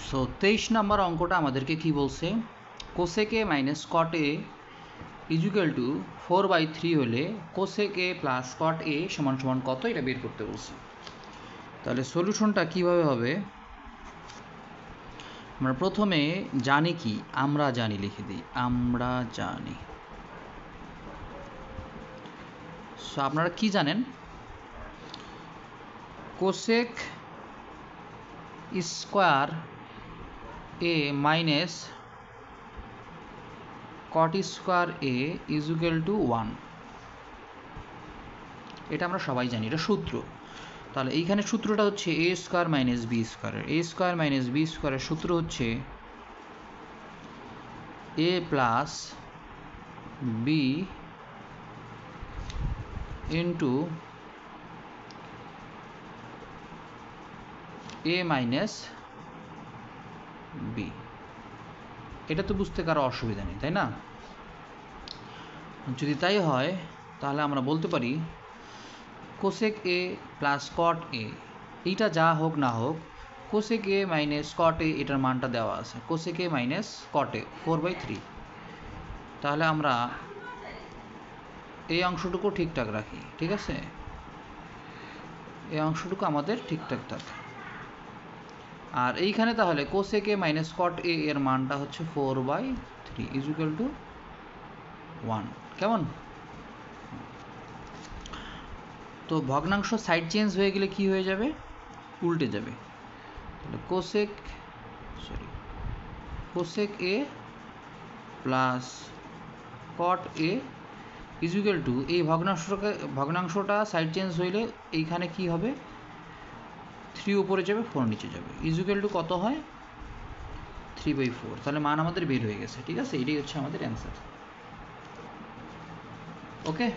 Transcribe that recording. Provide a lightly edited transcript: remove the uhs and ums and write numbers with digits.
So 23 নম্বর অঙ্কটা আমাদেরকে কি বলছে, cosec a minus cot a equal to 4/3 হলে কোসেক এ প্লাস কট এ সমান সমান কত, এটা বের করতে বলছে। তাহলে সলিউশনটা কিভাবে হবে, আমরা প্রথমে জানি কি, আমরা জানি লিখে দিই, আমরা জানি। সো আপনারা কি জানেন, কোসেক স্কোয়ার এ মাইনাস কট স্কোয়ার এ ইজুকাল টু 1, এটা আমরা সবাই জানি, এটা সূত্র। তাহলে এইখানে সূত্রটা হচ্ছে এ স্কোয়ার মাইনাস বি স্কোয়ারের, এ স্কোয়ার মাইনাস বি স্কোয়ারের সূত্র হচ্ছে এ প্লাস বি ইন্টু এ মাইনাস বি। এটা তো বুঝতে কারো অসুবিধা নেই, তাই না? যদি তাই হয় তাহলে আমরা বলতে পারি কোসেক এ প্লাস কট এ, এইটা যা হোক না হোক, কোসেক এ মাইনাস কট এ এটার মানটা দেওয়া আছে, কোসেক এ মাইনাস কট এ 4/3। তাহলে আমরা এই অংশটুকু ঠিকঠাক রাখি, ঠিক আছে? এই অংশটুকু আমাদের ঠিকঠাক থাকে। আর এইখানে তাহলে কোসেক এ মাইনাস কট এ এর মানটা হচ্ছে 4/3 ইজুকাল টু 1। কেমন? তো ভগ্নাংশ সাইড চেঞ্জ হয়ে গেলে কি হয়ে যাবে, উল্টে যাবে। তাহলে cosec a plus cot a equal to, এই ভগ্নাংশটা সাইড চেঞ্জ হইলে এইখানে কি হবে, 3 উপরে যাবে 4 নিচে যাবে, ইজুকাল টু কত হয় 3/4। তাহলে মান আমাদের বের হয়ে গেছে, ঠিক আছে? এটাই হচ্ছে আমাদের অ্যান্সার। ওকে।